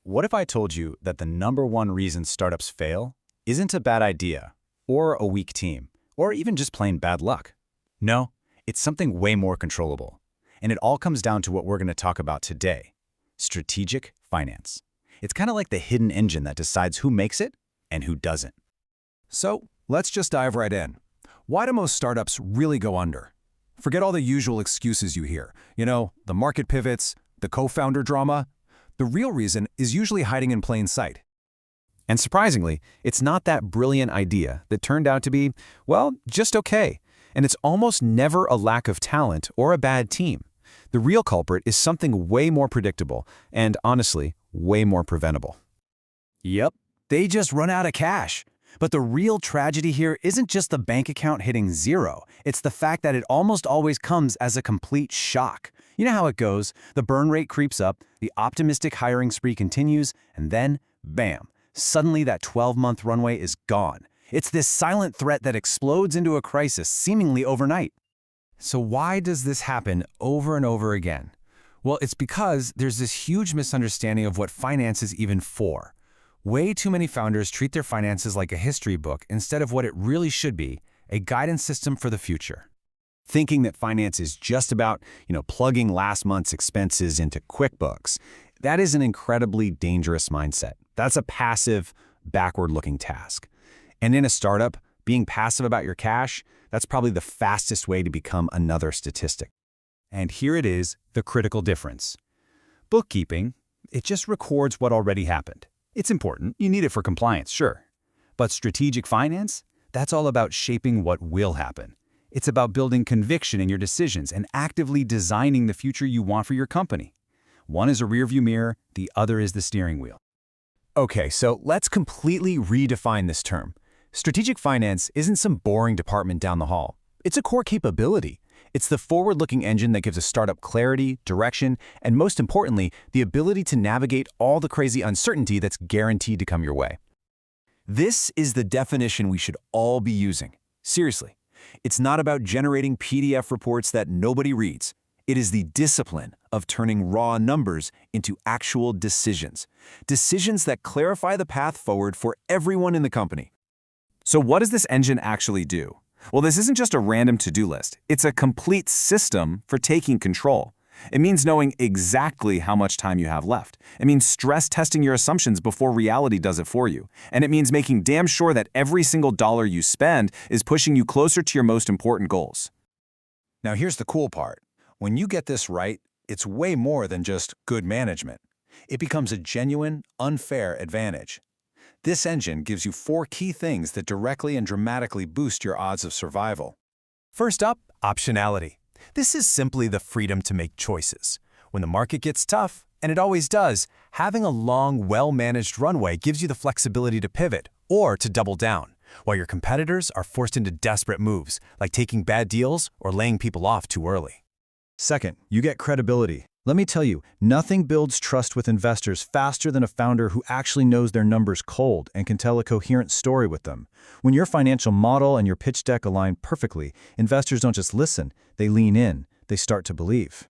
What if I told you that the #1 reason startups fail isn't a bad idea, or a weak team, or even just plain bad luck? No, it's something way more controllable. And it all comes down to what we're going to talk about today: strategic finance. It's kind of like the hidden engine that decides who makes it and who doesn't. So, let's just dive right in. Why do most startups really go under? Forget all the usual excuses you hear. The market pivots, the co-founder drama. The real reason is usually hiding in plain sight. And surprisingly, it's not that brilliant idea that turned out to be, well, just okay. And it's almost never a lack of talent or a bad team. The real culprit is something way more predictable and, honestly, way more preventable. Yep, they just run out of cash. But the real tragedy here isn't just the bank account hitting zero. It's the fact that it almost always comes as a complete shock. You know how it goes. The burn rate creeps up, the optimistic hiring spree continues, and then, bam, suddenly that 12-month runway is gone. It's this silent threat that explodes into a crisis seemingly overnight. So why does this happen over and over again? Well, it's because there's this huge misunderstanding of what finance is even for. Way too many founders treat their finances like a history book instead of what it really should be, a guidance system for the future. Thinking that finance is just about, plugging last month's expenses into QuickBooks, that is an incredibly dangerous mindset. That's a passive, backward-looking task. And in a startup, being passive about your cash, that's probably the fastest way to become another statistic. And here it is, the critical difference. Bookkeeping, it just records what already happened. It's important, you need it for compliance, sure. But strategic finance, that's all about shaping what will happen. It's about building conviction in your decisions and actively designing the future you want for your company. One is a rearview mirror, the other is the steering wheel. Okay, so let's completely redefine this term. Strategic finance isn't some boring department down the hall. It's a core capability. It's the forward-looking engine that gives a startup clarity, direction, and most importantly, the ability to navigate all the crazy uncertainty that's guaranteed to come your way. This is the definition we should all be using. Seriously, it's not about generating PDF reports that nobody reads. It is the discipline of turning raw numbers into actual decisions. Decisions that clarify the path forward for everyone in the company. So what does this engine actually do? Well, this isn't just a random to-do list. It's a complete system for taking control. It means knowing exactly how much time you have left. It means stress testing your assumptions before reality does it for you. And it means making damn sure that every single dollar you spend is pushing you closer to your most important goals. Now here's the cool part. When you get this right, it's way more than just good management. It becomes a genuine, unfair advantage. This engine gives you 4 key things that directly and dramatically boost your odds of survival. First up, optionality. This is simply the freedom to make choices. When the market gets tough, and it always does, having a long, well-managed runway gives you the flexibility to pivot or to double down, while your competitors are forced into desperate moves, like taking bad deals or laying people off too early. Second, you get credibility. Let me tell you, nothing builds trust with investors faster than a founder who actually knows their numbers cold and can tell a coherent story with them. When your financial model and your pitch deck align perfectly, investors don't just listen, they lean in, they start to believe.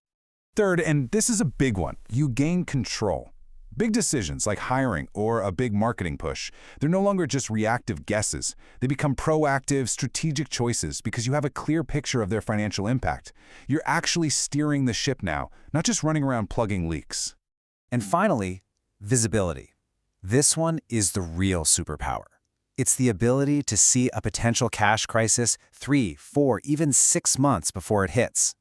Third, and this is a big one, you gain control. Big decisions like hiring or a big marketing push, they're no longer just reactive guesses. They become proactive, strategic choices because you have a clear picture of their financial impact. You're actually steering the ship now, not just running around plugging leaks. And finally, visibility. This one is the real superpower. It's the ability to see a potential cash crisis 3, 4, even 6 months before it hits.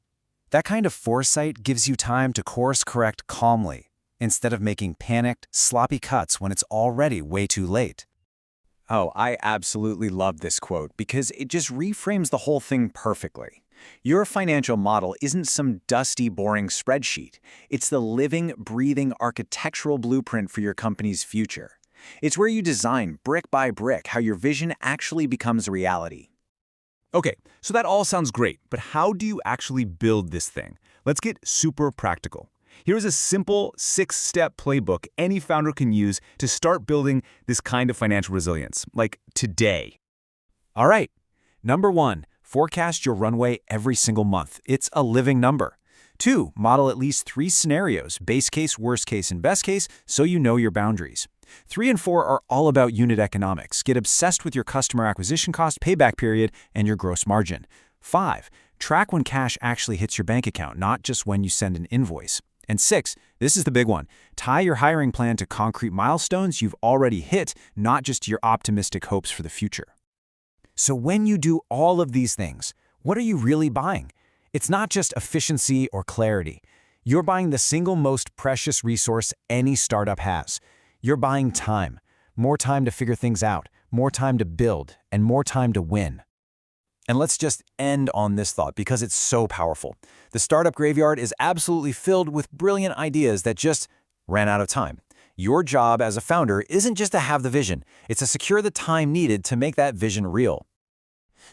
That kind of foresight gives you time to course correct calmly, instead of making panicked, sloppy cuts when it's already way too late. Oh, I absolutely love this quote because it just reframes the whole thing perfectly. Your financial model isn't some dusty, boring spreadsheet. It's the living, breathing architectural blueprint for your company's future. It's where you design, brick by brick, how your vision actually becomes reality. Okay, so that all sounds great, but how do you actually build this thing? Let's get super practical. Here's a simple 6-step playbook any founder can use to start building this kind of financial resilience, like today. All right, number 1, forecast your runway every single month. It's a living number. 2. Model at least 3 scenarios, base case, worst case, and best case, so you know your boundaries. 3 and 4 are all about unit economics. Get obsessed with your customer acquisition cost, payback period, and your gross margin. 5. Track when cash actually hits your bank account, not just when you send an invoice. And 6, this is the big one. Tie your hiring plan to concrete milestones you've already hit, not just your optimistic hopes for the future. So when you do all of these things, what are you really buying? It's not just efficiency or clarity. You're buying the single most precious resource any startup has. You're buying time. More time to figure things out, more time to build, and more time to win. And let's just end on this thought because it's so powerful. The startup graveyard is absolutely filled with brilliant ideas that just ran out of time. Your job as a founder isn't just to have the vision, it's to secure the time needed to make that vision real.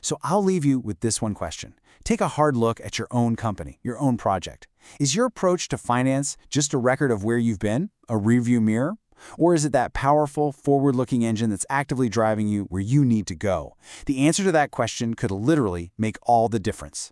So I'll leave you with this one question. Take a hard look at your own company, your own project. Is your approach to finance just a record of where you've been, a rearview mirror? Or is it that powerful, forward-looking engine that's actively driving you where you need to go? The answer to that question could literally make all the difference.